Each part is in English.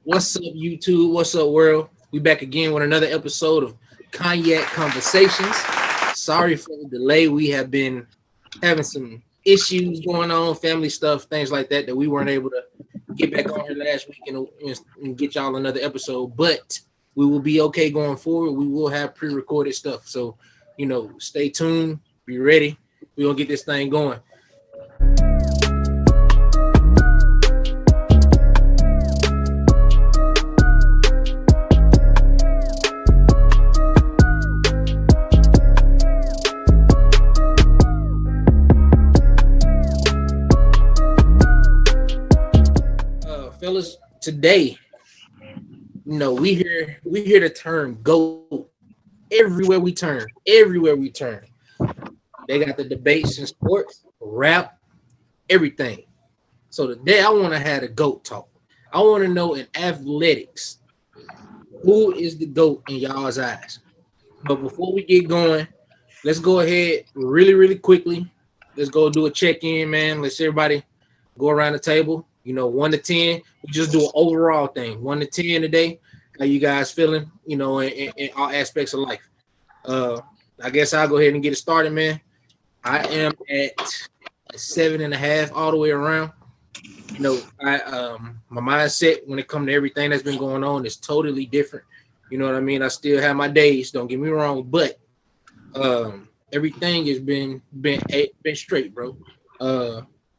What's up, YouTube? What's up, world? We back again with another episode of Cognac Conversations. Sorry for the delay. We have been having some issues going on, family stuff, things like that we weren't able to get back on here last week and get y'all another episode. But we will be okay going forward. We will have pre-recorded stuff. So, stay tuned. Be ready. We're going to get this thing going. Fellas, today, we hear the term GOAT everywhere we turn. Everywhere we turn. They got the debates in sports, rap, everything. So today I want to have a GOAT talk. I want to know in athletics, who is the GOAT in y'all's eyes? But before we get going, let's go ahead really, really quickly. Let's go do a check-in, man. Let's everybody go around the table. 1 to 10. We just do an overall thing. 1 to 10 today. How you guys feeling? In all aspects of life. I guess I'll go ahead and get it started, man. I am at 7.5 all the way around. My mindset when it comes to everything that's been going on is totally different. You know what I mean? I still have my days. Don't get me wrong, but everything has been straight, bro.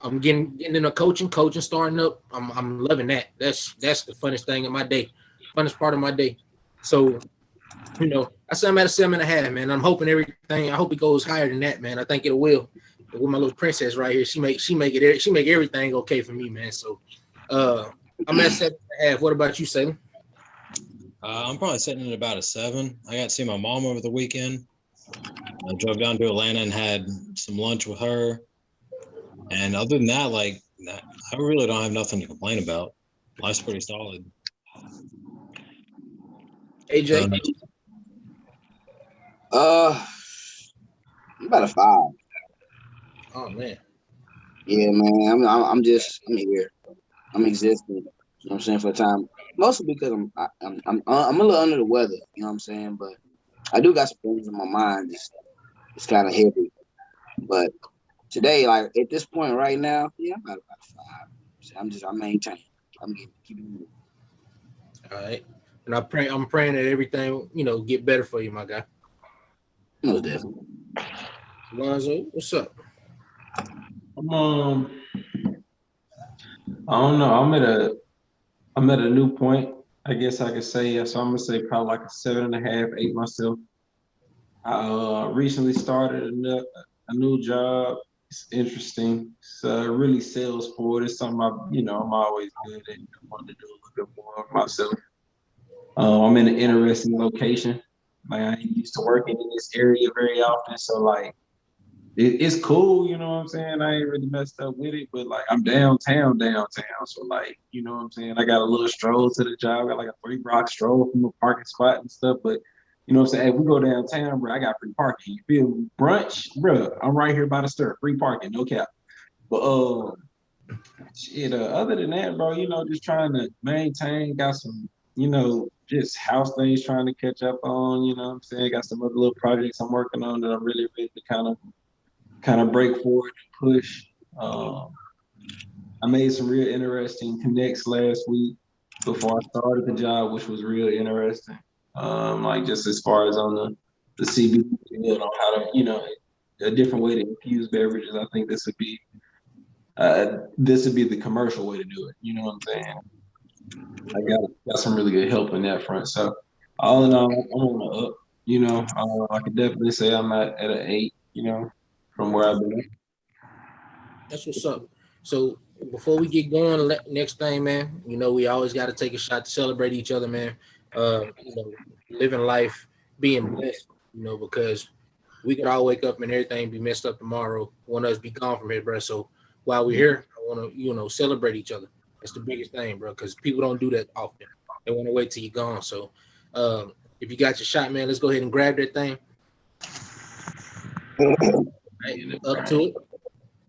I'm getting into coaching starting up. I'm loving that. That's the funnest thing in my day, funnest part of my day. So, I say I'm at a 7.5, man. I'm hoping everything. I hope it goes higher than that, man. I think it will. With my little princess right here, she make everything okay for me, man. So, I'm at 7.5. What about you, Salem? I'm probably sitting at about a 7. I got to see my mom over the weekend. I drove down to Atlanta and had some lunch with her. And other than that, I really don't have nothing to complain about. Life's pretty solid. AJ? About a 5. Oh man. Yeah, man. I'm here. I'm existing. You know what I'm saying, for a time. Mostly because I'm a little under the weather. You know what I'm saying, but I do got some things in my mind. It's kind of heavy, but today, at this point right now, yeah, I'm about 5. So I'm maintaining. I'm keeping moving. All right. And I'm praying that everything, get better for you, my guy. Most definitely. Lonzo, what's up? I don't know. I'm at a new point. I guess I could say. So I'm gonna say probably like a 7.5, 8 myself. I recently started a new job. It's interesting. It's really sales forward. It's something I'm always good at. I want to do a little bit more of myself. I'm in an interesting location. I ain't used to working in this area very often, so it's cool. You know what I'm saying? I ain't really messed up with it, but I'm downtown. So you know what I'm saying? I got a little stroll to the job. I got like a 3-block stroll from a parking spot and stuff, but. You know what I'm saying? Hey, we go downtown, bro. I got free parking. You feel me? Brunch, bro. I'm right here by the stir. Free parking, no cap. But other than that, bro, just trying to maintain. Got some, just house things trying to catch up on. You know what I'm saying? Got some other little projects I'm working on that I'm really ready to kind of break forward and push. I made some real interesting connects last week before I started the job, which was real interesting. Just as far as on the CBD field on how to, a different way to infuse beverages. I think this would be the commercial way to do it. You know what I'm saying? I got some really good help in that front. So all in all, I'm on the up. I could definitely say I'm at an 8. From where I've been. That's what's up. So before we get going, next thing, man, we always got to take a shot to celebrate each other, man. Living life, being blessed, because we could all wake up and everything be messed up tomorrow. Want us be gone from here, bro. So while we're here, I want to, celebrate each other. That's the biggest thing, bro, because people don't do that often. They want to wait till you're gone. So if you got your shot, man, let's go ahead and grab that thing. Right, up to it.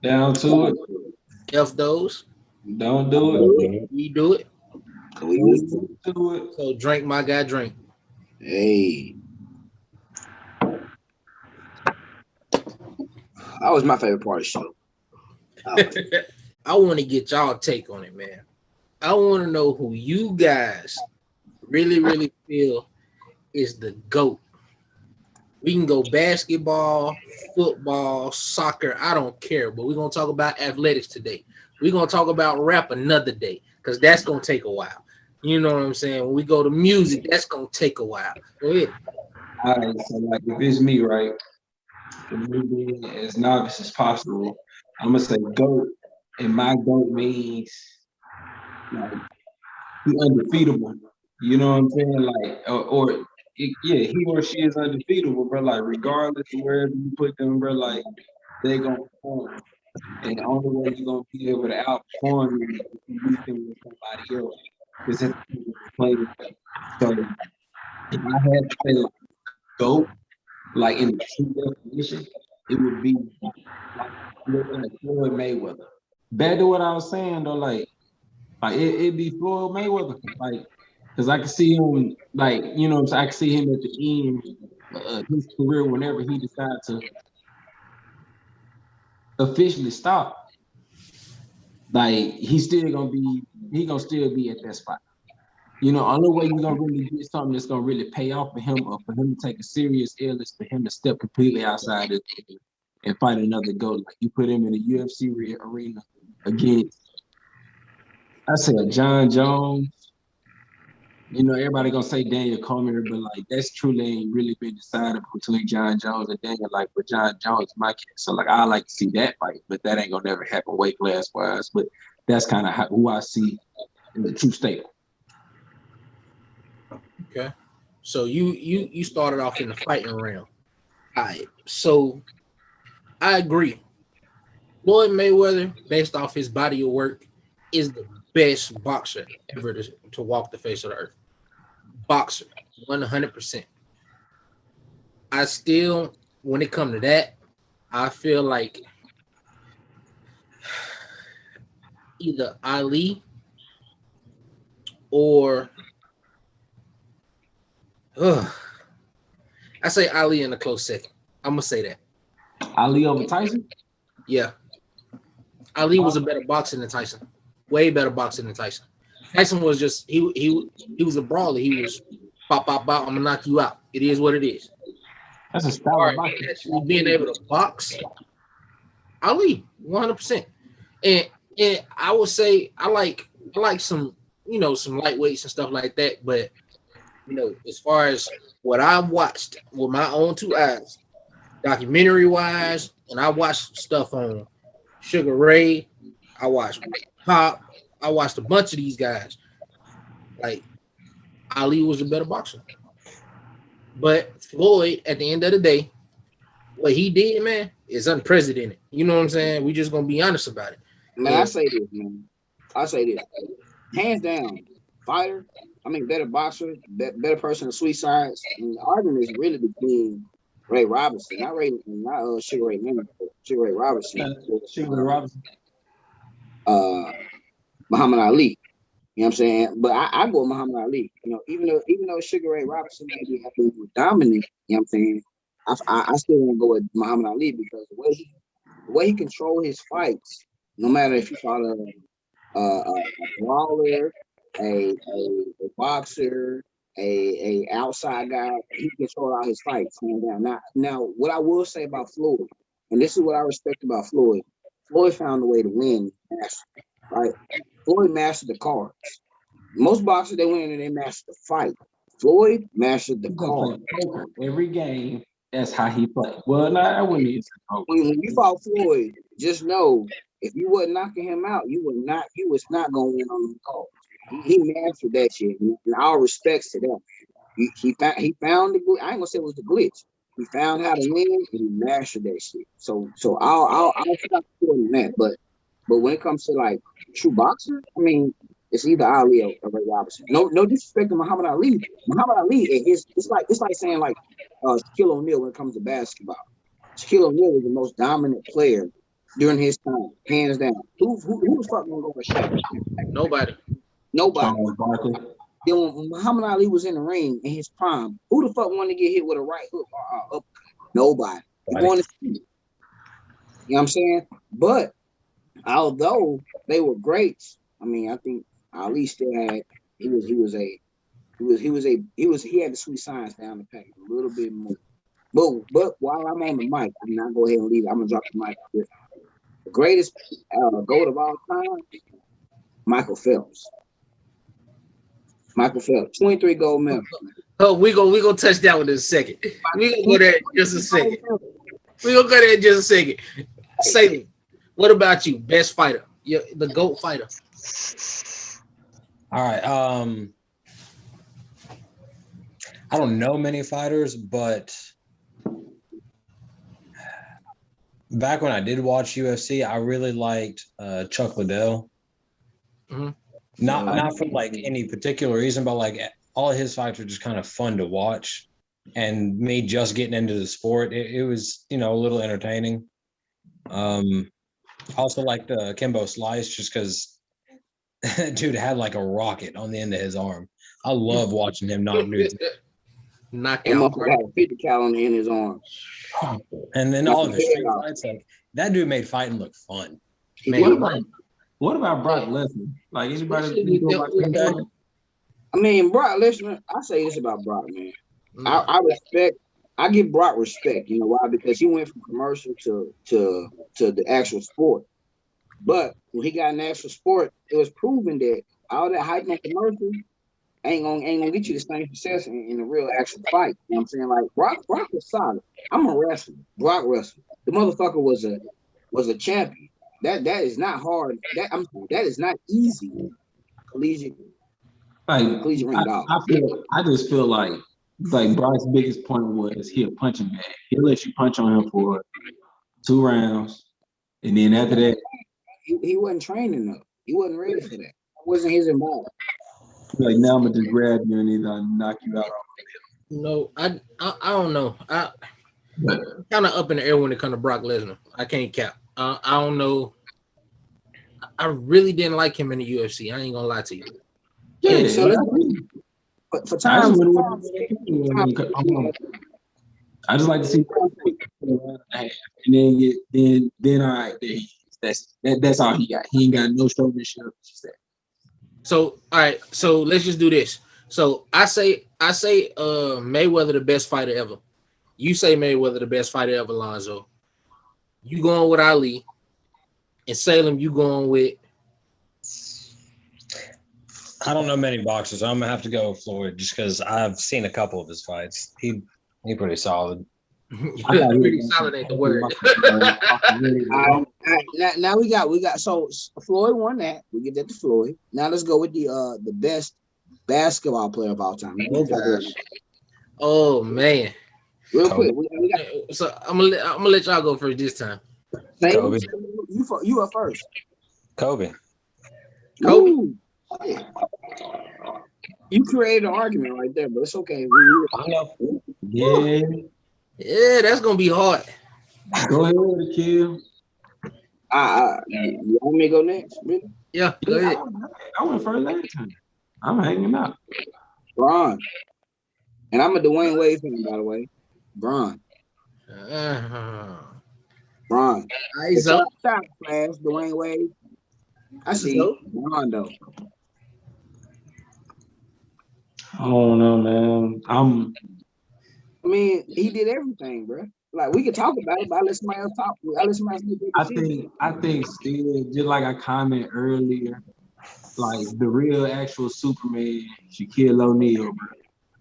Down to it. F those. Don't do it. We do it. We used to. To it. So drink, my guy, drink. Hey, that was my favorite part of the show. I want to get y'all take on it, man. I want to know who you guys really feel is the GOAT. We can go basketball, football, soccer. I don't care, but we're gonna talk about athletics today. We're gonna talk about rap another day because that's gonna take a while. You know what I'm saying? When we go to music, that's gonna take a while. Go ahead. All right, so like if it's me, right, and me being as novice as possible, I'm gonna say GOAT, and my GOAT means like he undefeatable. You know what I'm saying? Like, yeah, he or she is undefeatable, bro. Like, regardless of wherever you put them, bro, like they gonna perform. And the only way you're gonna be able to outperform them is if you beat them with somebody else. Specifically playing. So if I had to say like GOAT, like in the true definition, it would be like Floyd Mayweather. Back to what I was saying though, like it'd be Floyd Mayweather, like because I can see him, like I can see him at the end of his career whenever he decides to officially stop. Like he gonna still be at that spot. Only way you're gonna really get something that's gonna really pay off for him, or for him to take a serious L, is for him to step completely outside it and fight another GOAT. Like you put him in a UFC arena against, I say, a John Jones. Everybody gonna say Daniel Cormier, but like that's truly ain't really been decided between John Jones and Daniel. Like, but John Jones, my case. So like I like to see that fight, but that ain't gonna never happen weight class wise. But that's kind of who I see in the true state. Okay. So you started off in the fighting realm. All right. So I agree. Floyd Mayweather, based off his body of work, is the best boxer ever to walk the face of the earth. Boxer, 100%. I still, when it comes to that, I feel like either Ali or I say Ali in a close second. I'm gonna say that. Ali over Tyson? Yeah. Ali was a better boxer than Tyson. Way better boxer than Tyson. Tyson was just he was a brawler. He was pop, pop, pop, I'm gonna knock you out. It is what it is. That's a style of boxing. Actually being able to box, Ali, 100%. And I would say I like some some lightweights and stuff like that. But as far as what I've watched with my own two eyes, documentary wise, and I watched stuff on Sugar Ray, I watched Pop, I watched a bunch of these guys. Like Ali was a better boxer. But Floyd, at the end of the day, what he did, man, is unprecedented. You know what I'm saying? We just gonna be honest about it. Man, I say this, man. I say this. Hands down, fighter, better boxer, better person on sweet sides. And the argument is really between Ray Robinson, not Sugar Ray Leonard, but Sugar Ray Robinson. Sugar Ray Robinson. Muhammad Ali. You know what I'm saying? But I go with Muhammad Ali. Even though Sugar Ray Robinson maybe have been dominant, you know what I'm saying? I still want to go with Muhammad Ali because the way he control his fights, no matter if you call it a brawler, a boxer, a outside guy, he control all his fights. Now, what I will say about Floyd, and this is what I respect about Floyd. Floyd found a way to win, right? Floyd mastered the cards. Most boxers, they win and they master the fight. Floyd mastered the cards. Every game, that's how he played. Well, no, I wouldn't even say when you fought Floyd, just know if you wasn't knocking him out, you was not gonna win on the cards. He mastered that shit, and all respects to that. He found the glitch. I ain't gonna say it was the glitch. He found how to win, and he mastered that shit. So I'll stop supporting that. But when it comes to like true boxer, it's either Ali or Ray Robinson. No disrespect to Muhammad Ali. Muhammad Ali, it's like saying like Shaquille O'Neal when it comes to basketball. Shaquille O'Neal was the most dominant player during his time, hands down. Who the fuck gonna go for Shaq? Nobody. Nobody. Charles Barkley. Then when Muhammad Ali was in the ring in his prime, who the fuck wanted to get hit with a right hook or uppercut? Nobody. You want to see it. You know what I'm saying? But although they were greats, I mean, I think Ali still had he had the sweet science down the pack a little bit more. But while I'm on the mic, I'm not go ahead and leave. I'm gonna drop the mic. The greatest GOAT of all time, Michael Phelps. Michael Phelps, 23 gold medals. Oh, we gonna touch that one in a second. We gonna go there in just a second. We gonna go there in just a second. Salem, what about you? Best fighter, the GOAT fighter. All right. I don't know many fighters, but back when I did watch UFC, I really liked Chuck Liddell. Mm-hmm. Not for like any particular reason, but like all of his fights were just kind of fun to watch. And me just getting into the sport, it was, a little entertaining. Also liked Kimbo Slice just because dude had like a rocket on the end of his arm. I love watching him knock dudes. Knock out. Had a 50 cal on the end of his arm. And then all of his street fights, like that dude made fighting look fun. Man, what about Brock Lesnar? Like anybody? I mean, Brock Lesnar. I say this about Brock, man. I give Brock respect. You know why? Because he went from commercial to the actual sport. But when he got in the actual sport, it was proven that all that hype on commercial ain't gonna get you the same success in a real actual fight. You know what I'm saying? Like Brock was solid. I'm a wrestler. Brock wrestled. The motherfucker was a champion. That is not hard. That is not easy. Collegiate ring dog. I just feel like Brock's biggest point was he a punching bag. He'll let you punch on him for 2 rounds, and then after that, he wasn't trained enough. He wasn't ready for that. That wasn't his involvement. Like now I'm gonna just grab you and either knock you out. No, I don't know. I'm kind of up in the air when it comes to Brock Lesnar. I can't cap. I don't know. I really didn't like him in the UFC. I ain't gonna lie to you. Yeah, so for time, I just like to see and then all right, that's all he got. He ain't got no showmanship. So all right, so let's just do this. So I say Mayweather the best fighter ever. You say Mayweather the best fighter ever, Lonzo. You going with Ali, and Salem, you going with? I don't know many boxers. I'm gonna have to go with Floyd just because I've seen a couple of his fights. He pretty solid. Pretty solid ain't the word. Now we got so Floyd won that. We get that to Floyd. Now let's go with the best basketball player of all time. Oh man. Real quick, so I'm gonna let y'all go first this time. Kobe. You are first. Kobe. Ooh. You created an argument right there, but it's okay. I know. Yeah, that's gonna be hard. Go ahead, Kill. You want me to go next? Really? Yeah, go ahead. I went first last time. I'm hanging out. Bron. And I'm a Dwayne Wade fan, by the way. Bron. Bron. Eyes up. Shot flash, Dwayne Wade. I see. Bron, though. I don't know, man. I mean, he did everything, bro. Like we could talk about it, but I let somebody else talk. I think still, just like I commented earlier, like the real actual Superman, Shaquille O'Neal, bro.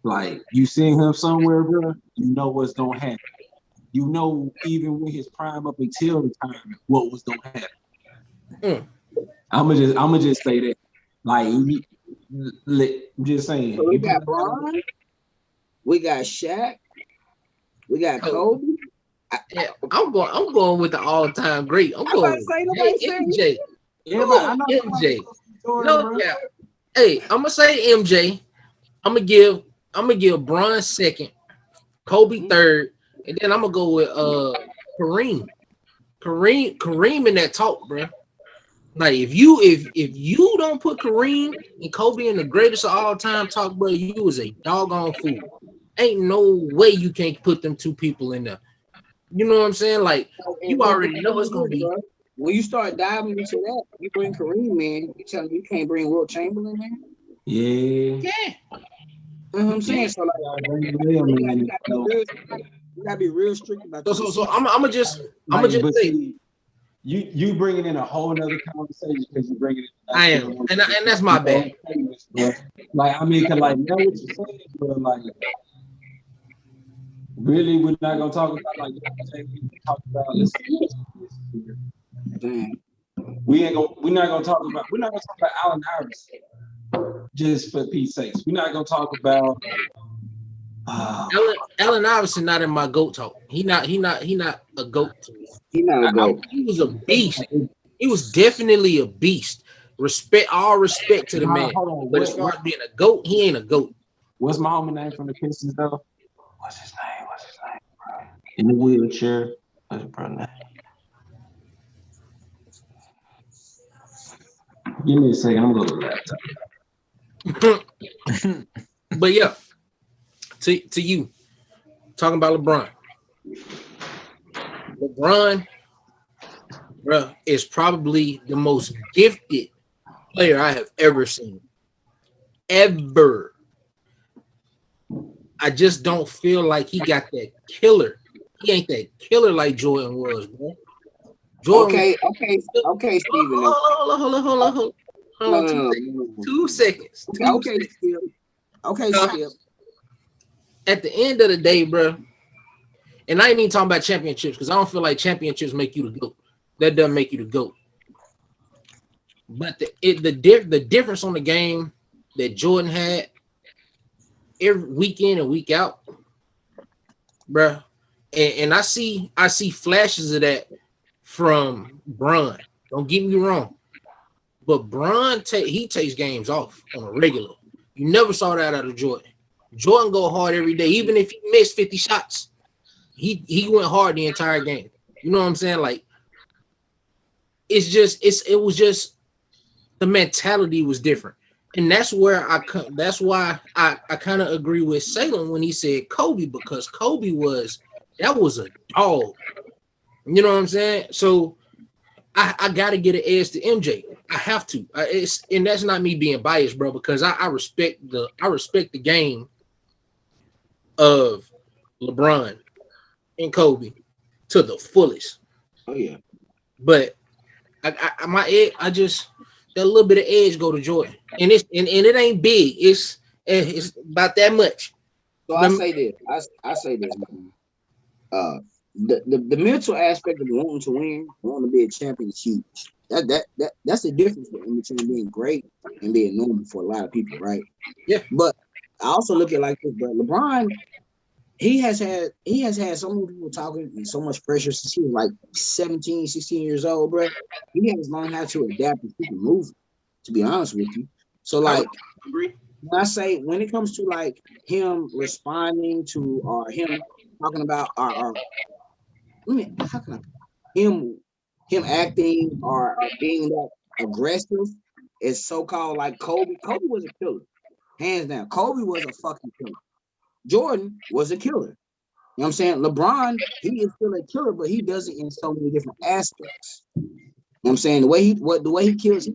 Like you seen him somewhere, bro, you know what's gonna happen. You know, even with his prime up until retirement, what was gonna happen. I'ma just say that. Like I'm just saying. So we got Bron, we got Shaq, we got Kobe. I'm going with the all-time great. I'm going MJ. MJ. No cap. Hey, I'm gonna say MJ. I'm gonna give Bron second, Kobe third, and then I'm gonna go with Kareem. Kareem in that talk, bro. Like if you don't put Kareem and Kobe in the greatest of all time talk, bro, you was a doggone fool. Ain't no way you can't put them two people in there. You know what I'm saying? Like you already know it's gonna be. When you start diving into that, you bring Kareem in. You tell me you can't bring Wilt Chamberlain in. Yeah. Yeah. You know what I'm saying? So like, you gotta be real strict about this. So I'm just say. See, you bringing in a whole nother conversation because you bringing it. I am, and that's my bad. Like I mean, cause like know what you're saying, but like really, we're not gonna talk about like talk about. Damn. We're not gonna talk about Allen Iverson. Just for Pete's sakes, we're not gonna talk about. Allen Iverson not in my GOAT talk. He not a GOAT to me. He not a GOAT. He was a beast. He was definitely a beast. All respect to the man. But as far as being a GOAT, he ain't a GOAT. What's my homie name from the Pistons though? What's his name? In the wheelchair. What's his brother name? Give me a second. I'm gonna go to the laptop. But yeah, to you, talking about LeBron. LeBron, bro, is probably the most gifted player I have ever seen. Ever. I just don't feel like he got that killer. He ain't that killer like Jordan was, bro. Jordan okay, Steven. Hold on. 2 seconds. Okay, Skip. At the end of the day, bro, and I ain't even talking about championships because I don't feel like championships make you the GOAT. That doesn't make you the GOAT. But the difference on the game that Jordan had every week in and week out, bro, and I see flashes of that from Bron. Don't get me wrong, but Bron he takes games off on a regular. You never saw that out of Jordan. Jordan go hard every day, even if he missed 50 shots. He went hard the entire game. You know what I'm saying? Like it was just the mentality was different. And that's why I kind of agree with Salem when he said Kobe, because Kobe was a dog. You know what I'm saying? So I got to get an edge to MJ. I have to. And that's not me being biased, bro, because I respect the game of LeBron and Kobe to the fullest. Oh yeah. But I just that little bit of edge go to Jordan, and it ain't big. It's about that much. So I say this. The mental aspect of wanting to win, wanting to be a champion is huge. That's the difference between being great and being normal for a lot of people, right? Yeah. But I also look at it like this, but LeBron, he has had so many people talking and so much pressure since he was like 17, 16 years old, bro. He has learned how to adapt and keep moving, to be honest with you. So like when I say when it comes to like him responding to or him talking about him acting or being that aggressive is so-called like Kobe. Kobe was a killer. Hands down. Kobe was a fucking killer. Jordan was a killer. You know what I'm saying? LeBron, he is still a killer, but he does it in so many different aspects. You know what I'm saying? The way he kills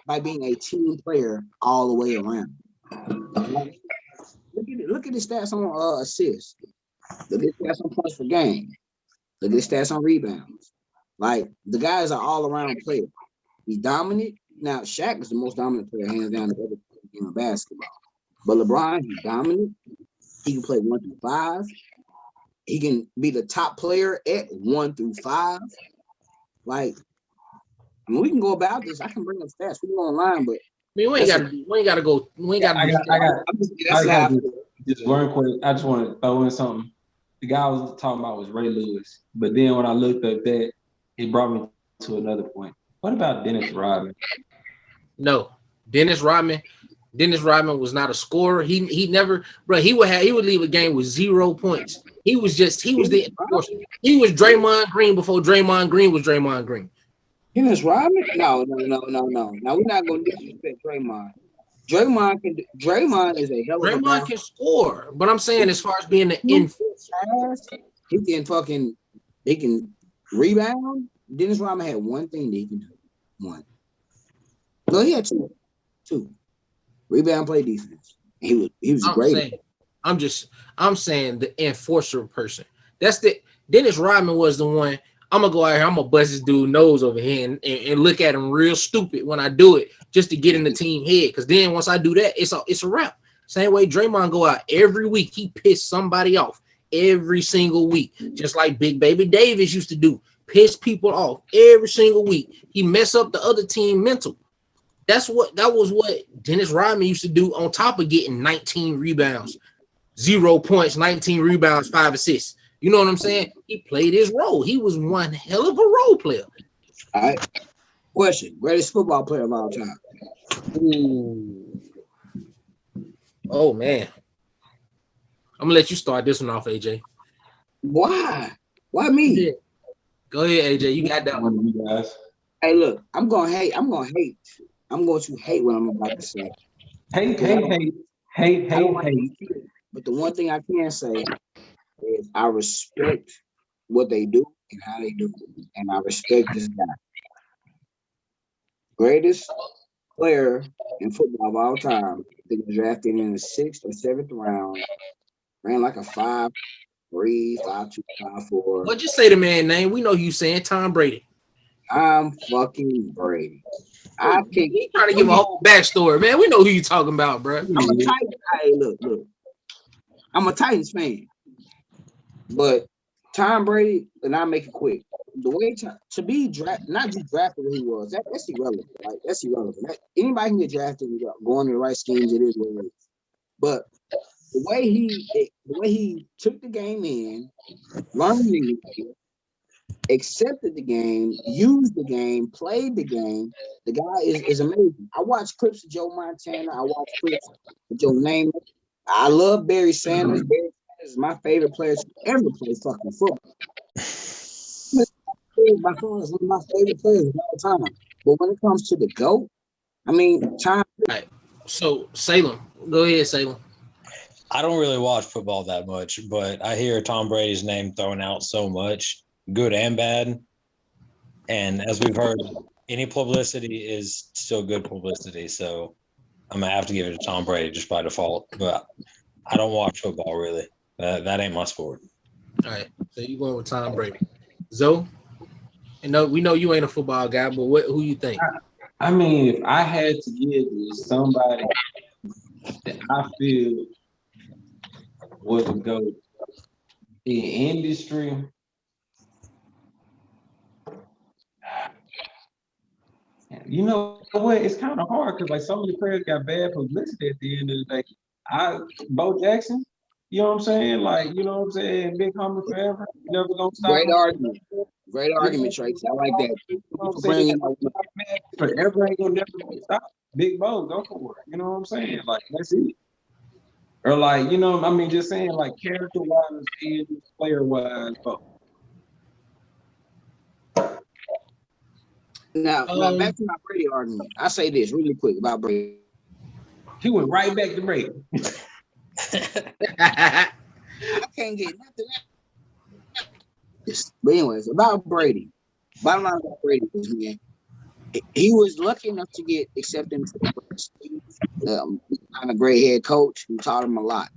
by being a team player all the way around. Look at his stats on assists. Look at his stats on points per game. Look at his stats on rebounds. Like the guys are all around player. He's dominant. Now Shaq is the most dominant player hands down ever in basketball. But LeBron, he's dominant. He can play 1 through 5. He can be the top player at 1 through 5. Like, I mean, we can go about this. I can bring up stats. We can go online, but we ain't got to go. We ain't got to. Just one quick. I just want to throw in something. The guy I was talking about was Ray Lewis, but then when I looked up that, it brought me to another point. What about Dennis Rodman? No, Dennis Rodman was not a scorer. He never, bro. He would leave a game with 0 points. He was Draymond Green before Draymond Green was Draymond Green. Dennis Rodman? No. Now we're not gonna disrespect Draymond. Draymond is a hell of a Draymond basketball. can score, but I'm saying as far as being the Pass, he can rebound. Dennis Rodman had one thing that he can do. One. No, he had two. Two. Rebound, play defense. He was I'm great. saying, I'm saying the enforcer person. That's the Dennis Rodman was the one. I'm gonna go out here. I'm gonna bust this dude nose over here and look at him real stupid when I do it, just to get in the team head. Because then once I do that, it's a wrap. Same way Draymond go out every week. He pissed somebody off every single week, just like Big Baby Davis used to do. Piss people off every single week. He mess up the other team mental. That was what Dennis Rodman used to do on top of getting 19 rebounds, 0 points, 19 rebounds, 5 assists. You know what I'm saying? He played his role. He was one hell of a role player. All right. Question: greatest football player of all time? Ooh. Oh man. I'm gonna let you start this one off, AJ. Why? Why me? Yeah. Go ahead, AJ. You got that one. One of you guys. Hey, look, I'm going to hate. I'm going to hate what I'm about to say. Hate. I don't like to see it. But the one thing I can say is I respect what they do and how they do it. And I respect this guy. Greatest player in football of all time. They got drafted in the 6th or 7th round. Ran like a 5'3", 5'2", 5'4". Well, just say the man name. We know you saying Tom Brady. I'm fucking Brady. I pick. He trying to give a whole backstory, man. We know who you talking about, bro. I'm a Titans. Hey, look. I'm a Titans fan, but Tom Brady, and I'll make it quick. The way to be not just drafted where he was, that's irrelevant. Like that's irrelevant. Anybody can get drafted and go into the right schemes. It is what it is. But the way he took the game in, learned the game, accepted the game, used the game, played the game. The guy is amazing. I watch clips of Joe Montana. I watch clips of Joe Namath. I love Barry Sanders. Barry Sanders is my favorite player to ever play fucking football. By far is one of my favorite players of all time. But when it comes to the GOAT, I mean, Tom. Right. So Salem, go ahead, Salem. I don't really watch football that much, but I hear Tom Brady's name thrown out so much, good and bad. And as we've heard, any publicity is still good publicity. So I'm going to have to give it to Tom Brady just by default. But I don't watch football, really. That ain't my sport. All right. So you going with Tom Brady. Zoe? And no, we know you ain't a football guy, but who you think? I mean, if I had to give to somebody that I feel was a GOAT in industry, you know what? It's kind of hard because like some of the players got bad publicity at the end of the day. Bo Jackson, you know what I'm saying? Like, you know what I'm saying? Big homie forever. Never gonna stop Great him. argument. Great argument, Tracy. I like that. You know what I'm saying? Forever ain't gonna never stop. Big Bo, go for it. You know what I'm saying? Like, that's it. Or like, you know, I mean, just saying like character wise and player wise, both. Now back to my Brady argument. I say this really quick about Brady. He went right back to Brady. I can't get nothing else. But anyways, about Brady. Bottom line about Brady is, man, he was lucky enough to get accepted into the kind of great head coach who taught him a lot.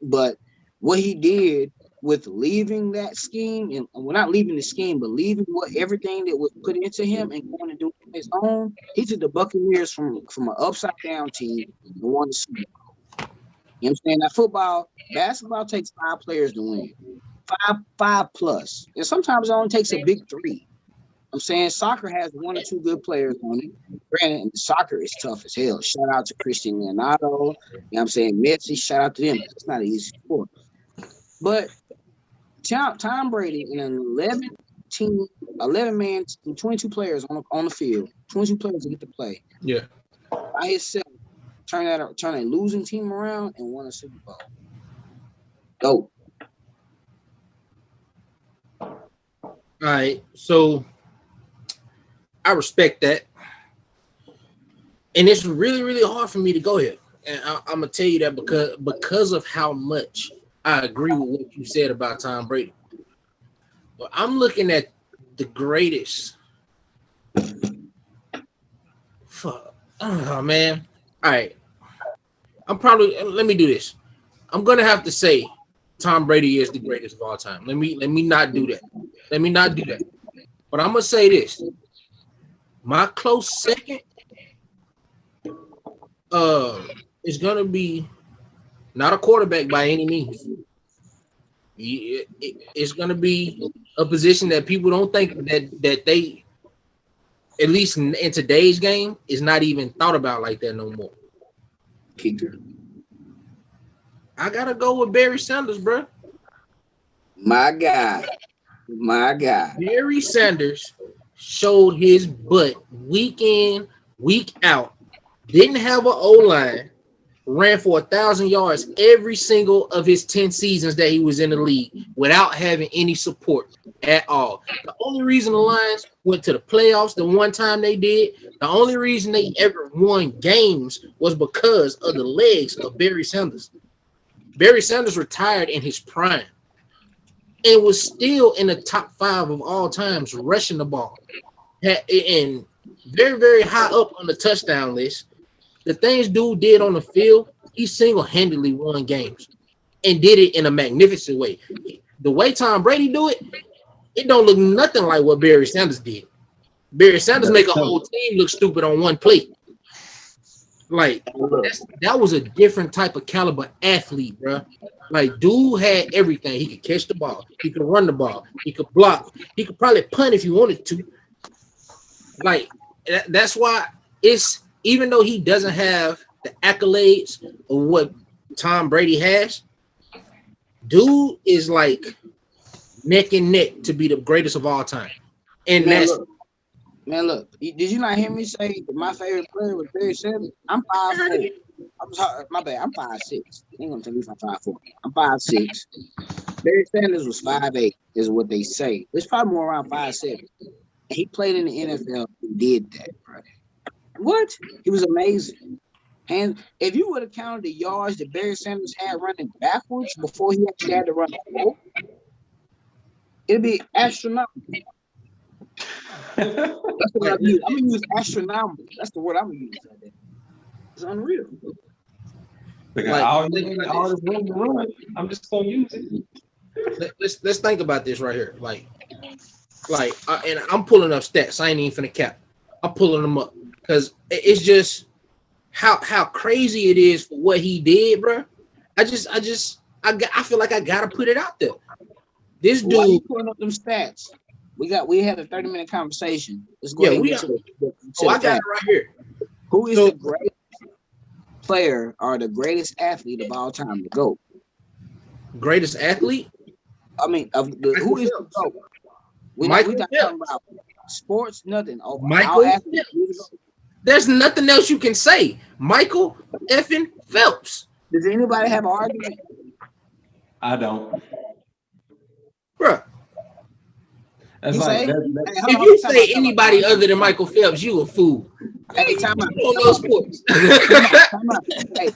But what he did with leaving that scheme, and well, not leaving the scheme, but leaving everything that was put into him and going to do it his own, he took the Buccaneers from an upside down team and won the Super Bowl. You know what I'm saying? Now basketball takes 5 players to win. Five plus. And sometimes it only takes a big 3. I'm saying soccer has 1 or 2 good players on it. Granted, and soccer is tough as hell. Shout out to Cristiano Ronaldo. You know what I'm saying? Messi, shout out to them. It's not an easy sport. But Tom Brady in an 11-man team, 22 players on the field, 22 players to get to play. Yeah. By himself, turn a losing team around and won a Super Bowl. Go. All right. So I respect that. And it's really, really hard for me to go here. And I'm gonna tell you that because of how much I agree with what you said about Tom Brady. But I'm looking at the greatest. Fuck. Oh man. All right. Let me do this. I'm gonna have to say Tom Brady is the greatest of all time. Let me not do that. Let me not do that. But I'm gonna say this. My close second is gonna be not a quarterback by any means. It's gonna be a position that people don't think that they, at least in today's game, is not even thought about like that no more. Kicker. I gotta go with Barry Sanders, bro. My guy. Barry Sanders showed his butt week in, week out. Didn't have an O-line. Ran for 1,000 yards every single of his 10 seasons that he was in the league without having any support at all. The only reason the Lions went to the playoffs the one time they did, the only reason they ever won games was because of the legs of Barry Sanders. Barry Sanders retired in his prime and was still in the top 5 of all times rushing the ball. And very, very high up on the touchdown list. The things dude did on the field, he single-handedly won games and did it in a magnificent way. The way Tom Brady do it, it don't look nothing like what Barry Sanders did. Barry Sanders make a whole team look stupid on one play. Like, that was a different type of caliber athlete, bro. Like, dude had everything. He could catch the ball. He could run the ball. He could block. He could probably punt if he wanted to. Like, that's why it's, even though he doesn't have the accolades of what Tom Brady has, dude is like neck and neck to be the greatest of all time. And look. Did you not hear me say that my favorite player was Barry Sanders? I'm 5'4". I'm sorry, my bad. I'm 5'6". You ain't gonna tell me if I'm 5'4". I'm 5'6". Barry Sanders was 5'8", is what they say. It's probably more around 5'7". He played in the NFL and did that, bro. What? He was amazing. And if you would have counted the yards that Barry Sanders had running backwards before he actually had to run forward, it'd be astronomical. That's what I'm using. I'm gonna use astronomical. That's the word I'm gonna use right there. It's unreal. All this room to run, I'm just gonna use it. Let's think about this right here. And I'm pulling up stats. I ain't even finna cap. I'm pulling them up. Because it's just how crazy it is for what he did, bro. I feel like I gotta put it out there. This dude. Why you pulling up them stats? We had a 30-minute conversation. Let's go ahead and get to I got it right here. Who is the greatest player or the greatest athlete of all time? The GOAT. Greatest athlete? I mean, who is the GOAT? We're not talking about sports, nothing. Michael Phelps. There's nothing else you can say. Michael effing Phelps. Does anybody have an argument? I don't. Bruh. That's like if you say anybody other than Michael Phelps, you a fool. Hey, time out. You don't know sports. Time out. Hey,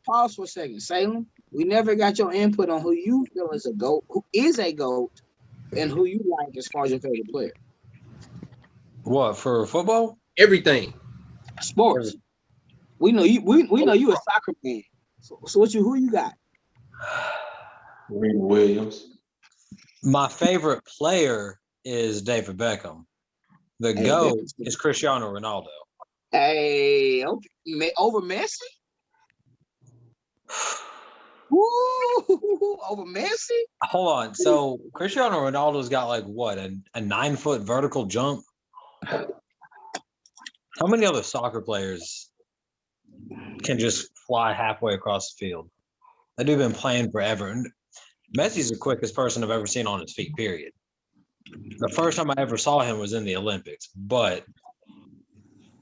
pause for a second. Salem, we never got your input on who you feel is a GOAT, who is a GOAT, and who you like as far as your favorite player. What, for football? Everything. Sports. We know you. We know you a soccer man. So who you got? Williams. My favorite player is David Beckham. The GOAT is Cristiano Ronaldo. Hey, okay. Over Messi? Woo, over Messi? Hold on. So Cristiano Ronaldo's got like what, a 9-foot vertical jump? How many other soccer players can just fly halfway across the field? That dude been playing forever. And Messi's the quickest person I've ever seen on his feet, period. The first time I ever saw him was in the Olympics, but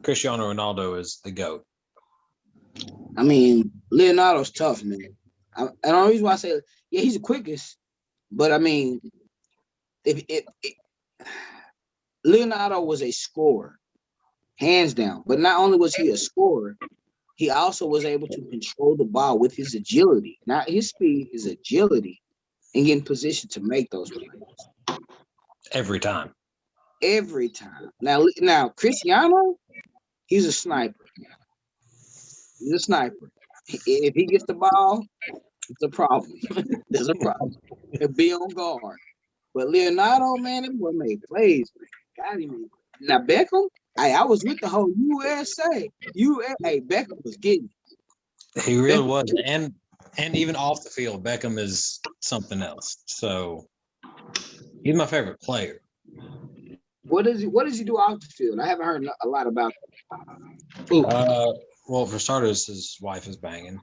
Cristiano Ronaldo is the GOAT. I mean, Leonardo's tough, man. And the only reason why I say, yeah, he's the quickest, but I mean, if Leonardo was a scorer. hands down. But not only was he a scorer, he also was able to control the ball with his agility, not his speed, his agility, and get in position to make those plays Every time. every time. Now Cristiano, he's a sniper. He's a sniper. If he gets the ball, it's a problem. There's a problem. And be on guard. But Leonardo, man, that boy made plays, man. God, he made. Now Beckham, I was with the whole USA. Hey, Beckham was getting it. He really Beckham, was. And even off the field, Beckham is something else. So he's my favorite player. what does he do off the field? I haven't heard a lot about Ooh. Well, for starters, his wife is banging.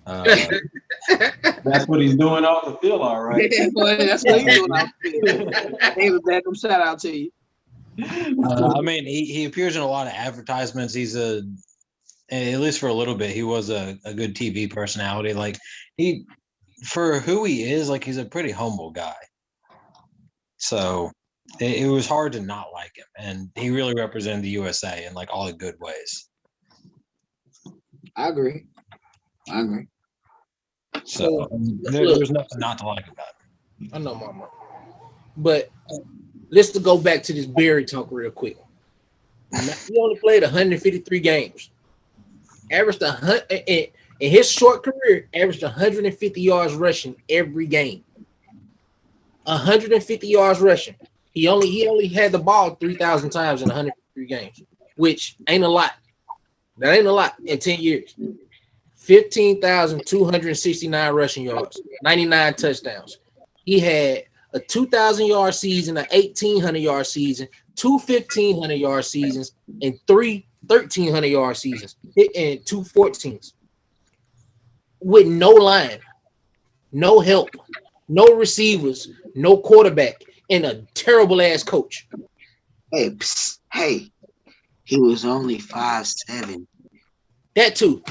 That's what he's doing off the field, all right. That's what he's doing off the field. David Beckham, shout out to you. I mean, he appears in a lot of advertisements. He's at least for a little bit, he was a good TV personality. Like for who he is, like he's a pretty humble guy. So it was hard to not like him. And he really represented the USA in like all the good ways. I agree. So there's nothing not to like about him. I know, Mama. But let's go back to this Barry talk real quick. He only played 153 games. Averaged in his short career, averaged 150 yards rushing every game. 150 yards rushing. He only had the ball 3,000 times in 153 games, which ain't a lot. That ain't a lot in 10 years. 15,269 rushing yards, 99 touchdowns. He had a 2,000-yard season, an 1,800-yard season, two 1,500-yard seasons, and three 1,300-yard seasons, and two 14s. With no line, no help, no receivers, no quarterback, and a terrible-ass coach. Hey, he was only 5'7". That too.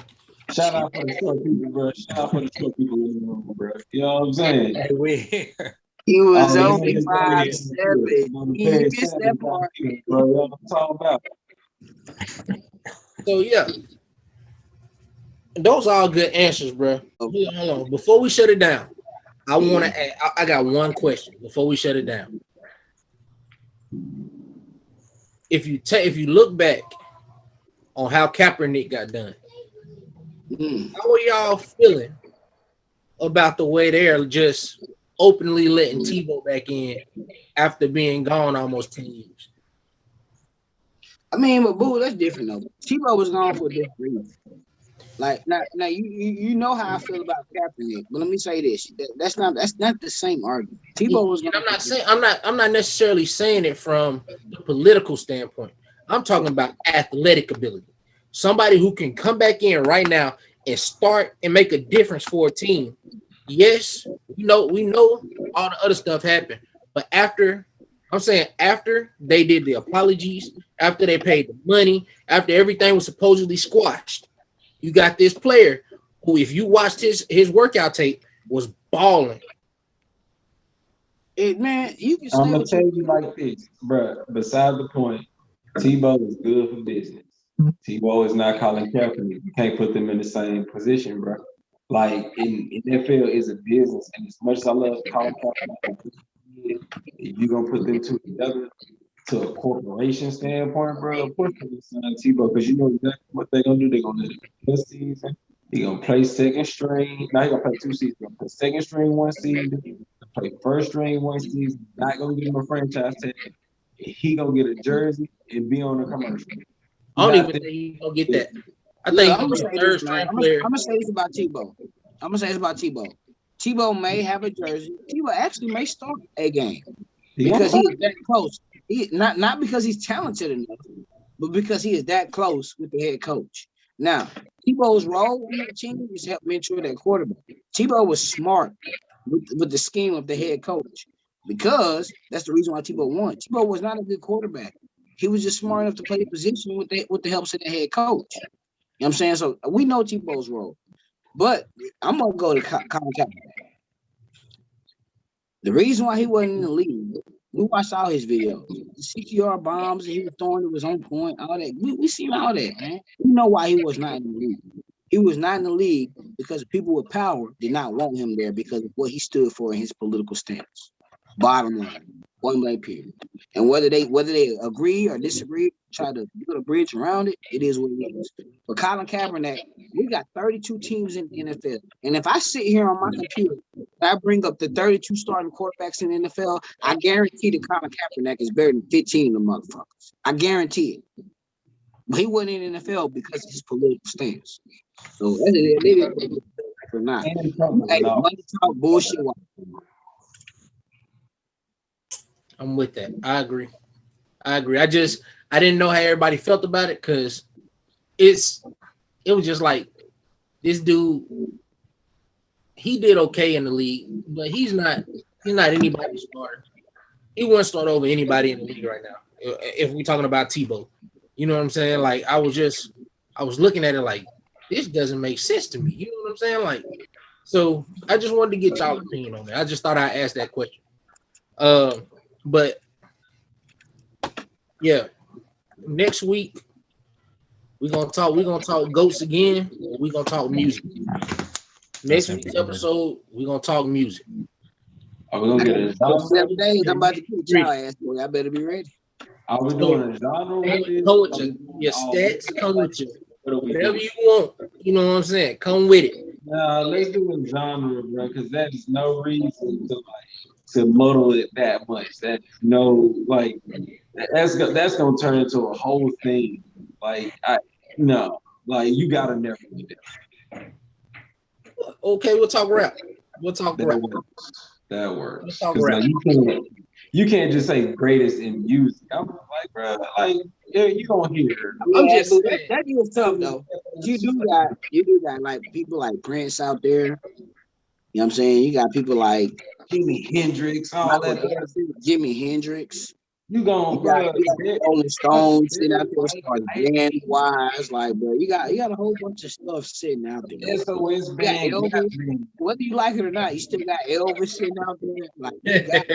Shout out for the short people, bro. Shout out for the short people in the room, bro. You know what I'm saying? Hey, we here. He was Oh, only 5'7". He missed that part. Bro, you know what I'm talking about? So, yeah. Those are all good answers, bro. Hold on. Before we shut it down, I want to add, I got one question before we shut it down. If you look back on how Kaepernick got done, how are y'all feeling about the way they're just openly letting Tebow back in after being gone almost 10 years? I mean, but boo, that's different though. Tebow was gone for a different reason. Like now you know how I feel about Kaepernick, but let me say this: that's not the same argument. Tebow was. I'm not necessarily saying it from the political standpoint. I'm talking about athletic ability. Somebody who can come back in right now and start and make a difference for a team. Yes, we know all the other stuff happened, but after they did the apologies, after they paid the money, after everything was supposedly squashed, you got this player who, if you watched his workout tape, was balling. Man, you can. I'm gonna tell you like this, bro. Beside the point, Tebow is good for business. Tebow is not Colin Kaepernick. You can't put them in the same position, bro. Like in NFL is a business, and as much as I love Colin Kaepernick, if you're gonna put them two together to a corporation standpoint, bro, of course they're gonna sign Tebow because you know exactly what they're gonna do. They're gonna let him play this season. He's gonna play second string. Now he's gonna play 2 seasons. He's gonna play second string 1 season. Play first string 1 season. Not gonna give him a franchise tag. He gonna get a jersey and be on a commercial. I don't even think he's gonna get that. I think I'm gonna say this about Tebow. Tebow may have a jersey. Tebow actually may start a game because he is that close. Not because he's talented enough, but because he is that close with the head coach. Now, Tebow's role on that team is help mentor that quarterback. Tebow was smart with the scheme of the head coach because that's the reason why Tebow won. Tebow was not a good quarterback. He was just smart enough to play the position with the help of the head coach. You know what I'm saying? So we know Tebow's role. But I'm going to go to Colin Kaepernick. The reason why he wasn't in the league We watched all his videos. The CQR bombs that he was throwing, it was on point. All that. We seen all that, man. We know why he was not in the league. He was not in the league because people with power did not want him there because of what he stood for in his political stance. Bottom line, one blank period. And whether they agree or disagree, try to build a bridge around it, it is what it is. But Colin Kaepernick, we got 32 teams in the NFL. And if I sit here on my computer and I bring up the 32 starting quarterbacks in the NFL, I guarantee that Colin Kaepernick is better than 15 of them motherfuckers. I guarantee it. But he wasn't in the NFL because of his political stance. So maybe or not. Hey, money talk bullshit. I'm with that. I agree. I didn't know how everybody felt about it because it was just like this dude. He did okay in the league, but he's not anybody's starter. He wouldn't start over anybody in the league right now. If we're talking about Tebow, you know what I'm saying? Like I was looking at it like this doesn't make sense to me. You know what I'm saying? Like, so I just wanted to get y'all's opinion on it. I just thought I'd ask that question. But yeah, next week we're gonna talk goats again. We're gonna talk music. Next week's episode, we're gonna talk music. Are we gonna get it? 7 days. I'm about to kick y'all ass, boy. I better be ready. Are we doing a genre with this? Culture, your stats, culture, whatever you want. You know what I'm saying? Come with it. Nah, let's do a genre, bro, because that is no reason to muddle it that much. That's gonna turn into a whole thing. Like you gotta narrow it down. Okay, we'll talk rap. That works. Let's talk rap. You can't just say greatest in music. I'm like, bro, like you don't hear. I'm just that is tough though. You do got like people like Prince out there. You know what I'm saying? You got people like Jimi Hendrix, all that. Jimi Hendrix. You got Rolling Stones sitting out there, starting band wise, like bro. You got a whole bunch of stuff sitting out there. SOS band. Whether you like it or not, you still got Elvis sitting out there. Like you got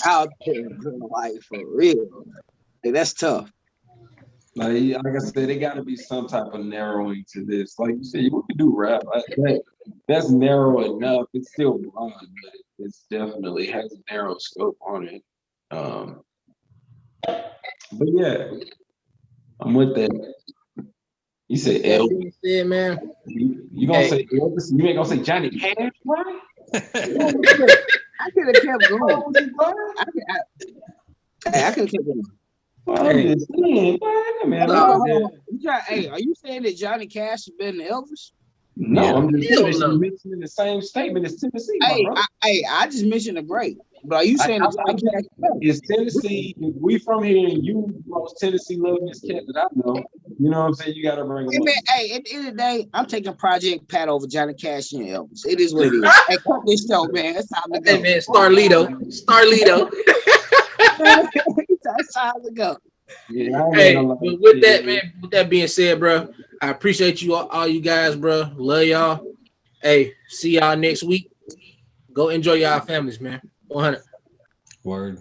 out there, like for real. Like, that's tough. Like I said, it got to be some type of narrowing to this. Like you said, you can do rap. That's narrow enough. It's still broad, but it's definitely has a narrow scope on it. But yeah, I'm with that. You said Elvis. Yeah, man. You gonna say Elvis? You ain't gonna say Johnny Cash, right? I could have kept going. I could have kept going. Well, I'm just saying, man. Hey, are you saying that Johnny Cash is better than Elvis? No, I'm just mentioning the same statement as Tennessee. I just mentioned a great. But are you saying is Tennessee? If we from here and you most Tennessee loving this cat that I know, you know what I'm saying? You got to bring him. Hey, at the end of the day, I'm taking Project Pat over Johnny Cash and Elvis. It is what it is. Hey, cut this show, man. It's time to go. Hey, man, Starlito. It's time to go. Yeah, hey, but with that, man. With that being said, bro, I appreciate you all you guys, bro. Love y'all. Hey, see y'all next week. Go enjoy y'all families, man. 100. Word.